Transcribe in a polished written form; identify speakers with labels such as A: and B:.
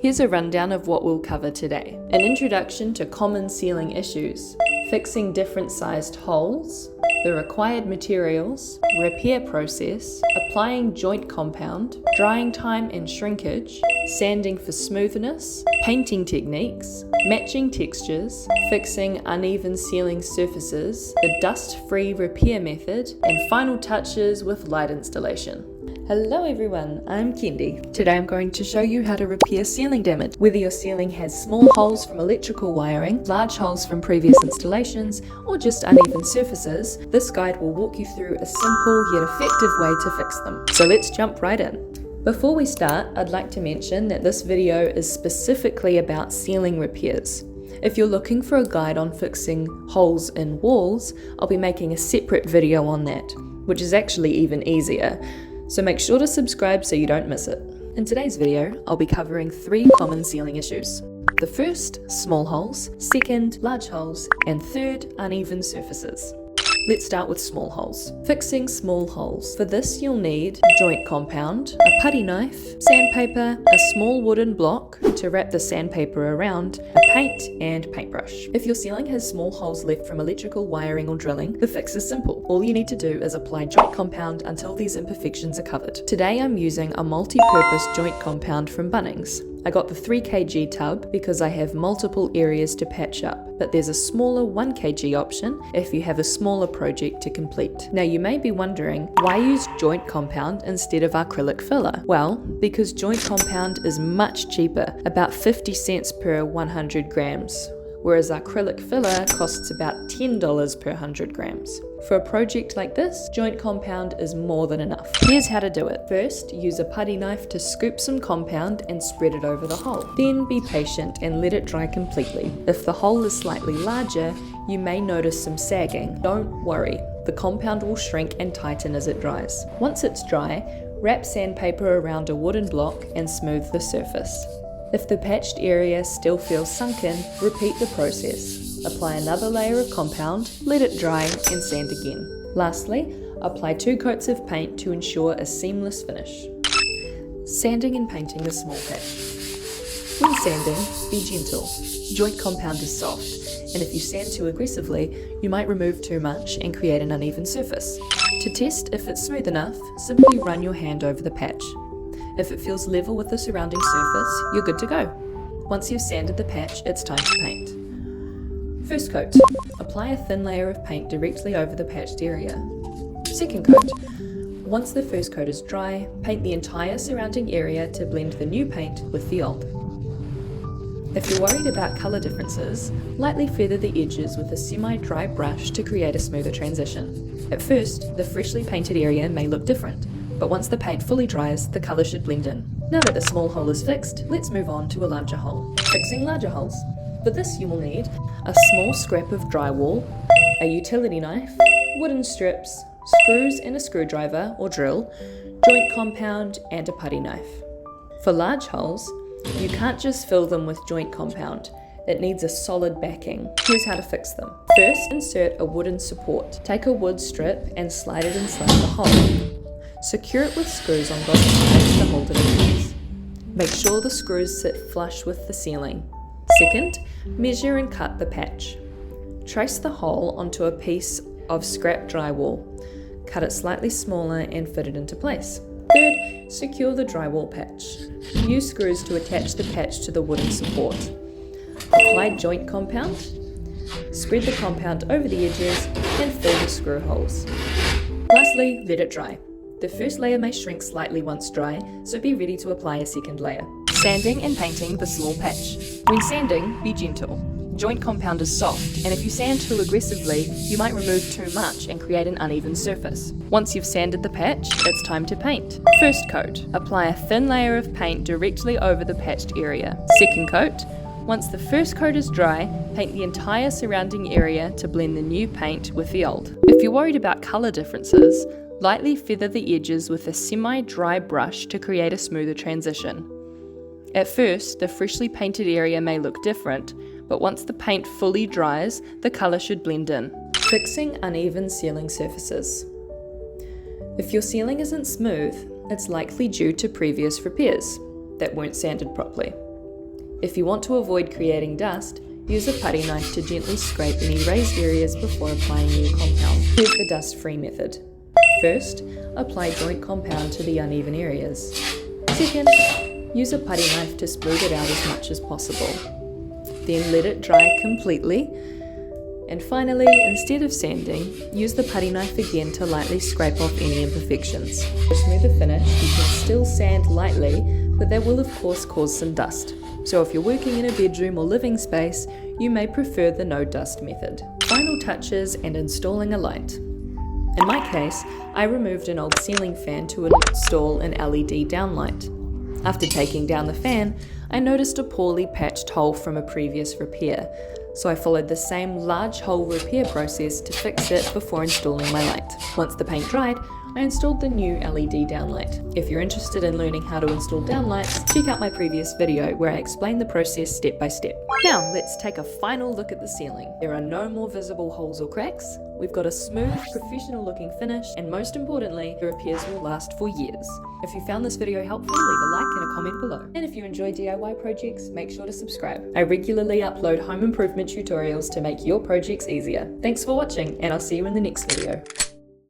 A: Here's a rundown of what we'll cover today. An introduction to common ceiling issues, fixing different sized holes, the required materials, repair process, applying joint compound, drying time and shrinkage, sanding for smoothness, painting techniques, matching textures, fixing uneven ceiling surfaces, the dust-free repair method, and final touches with light installation. Hello everyone, I'm Kendi. Today I'm going to show you how to repair ceiling damage. Whether your ceiling has small holes from electrical wiring, large holes from previous installations, or just uneven surfaces, this guide will walk you through a simple yet effective way to fix them. So let's jump right in. Before we start, I'd like to mention that this video is specifically about ceiling repairs. If you're looking for a guide on fixing holes in walls, I'll be making a separate video on that, which is actually even easier. So make sure to subscribe so you don't miss it. In today's video, I'll be covering 3 common ceiling issues. The first, small holes, second, large holes, and third, uneven surfaces. Let's start with small holes. Fixing small holes. For this you'll need joint compound, a putty knife, sandpaper, a small wooden block to wrap the sandpaper around, a paint and paintbrush. If your ceiling has small holes left from electrical wiring or drilling, the fix is simple. All you need to do is apply joint compound until these imperfections are covered. Today I'm using a multi-purpose joint compound from Bunnings. I got the 3 kg tub because I have multiple areas to patch up, but there's a smaller 1 kg option if you have a smaller project to complete. Now you may be wondering, why use joint compound instead of acrylic filler? Well, because joint compound is much cheaper, about 50 cents per 100 grams, whereas acrylic filler costs about $10 per 100 grams. For a project like this, joint compound is more than enough. Here's how to do it. First, use a putty knife to scoop some compound and spread it over the hole. Then be patient and let it dry completely. If the hole is slightly larger, you may notice some sagging. Don't worry, the compound will shrink and tighten as it dries. Once it's dry, wrap sandpaper around a wooden block and smooth the surface. If the patched area still feels sunken, repeat the process. Apply another layer of compound, let it dry, and sand again. Lastly, apply 2 coats of paint to ensure a seamless finish. Sanding and painting the small patch. When sanding, be gentle. Joint compound is soft, and if you sand too aggressively, you might remove too much and create an uneven surface. To test if it's smooth enough, simply run your hand over the patch. If it feels level with the surrounding surface, you're good to go. Once you've sanded the patch, it's time to paint. First coat. Apply a thin layer of paint directly over the patched area. Second coat. Once the first coat is dry, paint the entire surrounding area to blend the new paint with the old. If you're worried about colour differences, lightly feather the edges with a semi-dry brush to create a smoother transition. At first, the freshly painted area may look different, but once the paint fully dries, the colour should blend in. Now that the small hole is fixed, let's move on to a larger hole. Fixing larger holes. For this you will need a small scrap of drywall, a utility knife, wooden strips, screws and a screwdriver or drill, joint compound and a putty knife. For large holes, you can't just fill them with joint compound. It needs a solid backing. Here's how to fix them. First, insert a wooden support. Take a wood strip and slide it inside the hole. Secure it with screws on both sides to hold it in place. Make sure the screws sit flush with the ceiling. Second, measure and cut the patch. Trace the hole onto a piece of scrap drywall. Cut it slightly smaller and fit it into place. Third, secure the drywall patch. Use screws to attach the patch to the wooden support. Apply joint compound. Spread the compound over the edges and fill the screw holes. Lastly, let it dry. The first layer may shrink slightly once dry, so be ready to apply a second layer. Sanding and painting the small patch. When sanding, be gentle. Joint compound is soft, and if you sand too aggressively, you might remove too much and create an uneven surface. Once you've sanded the patch, it's time to paint. First coat. Apply a thin layer of paint directly over the patched area. Second coat. Once the first coat is dry, paint the entire surrounding area to blend the new paint with the old. If you're worried about colour differences, lightly feather the edges with a semi-dry brush to create a smoother transition. At first, the freshly painted area may look different, but once the paint fully dries, the colour should blend in. Fixing uneven ceiling surfaces. If your ceiling isn't smooth, it's likely due to previous repairs that weren't sanded properly. If you want to avoid creating dust, use a putty knife to gently scrape any raised areas before applying new compound. Here's the dust-free method. First, apply joint compound to the uneven areas. Second, use a putty knife to smooth it out as much as possible. Then let it dry completely. And finally, instead of sanding, use the putty knife again to lightly scrape off any imperfections. For a smoother finish, you can still sand lightly, but that will of course cause some dust. So if you're working in a bedroom or living space, you may prefer the no dust method. Final touches and installing a light. In my case, I removed an old ceiling fan to install an LED downlight. After taking down the fan, I noticed a poorly patched hole from a previous repair, so I followed the same large hole repair process to fix it before installing my light. Once the paint dried, I installed the new LED downlight. If you're interested in learning how to install downlights, check out my previous video where I explain the process step by step. Now let's take a final look at the ceiling. There are no more visible holes or cracks. We've got a smooth, professional looking finish, and most importantly, the repairs will last for years. If you found this video helpful, leave a like and a comment below. And if you enjoy DIY projects, make sure to subscribe. I regularly upload home improvement tutorials to make your projects easier. Thanks for watching, and I'll see you in the next video.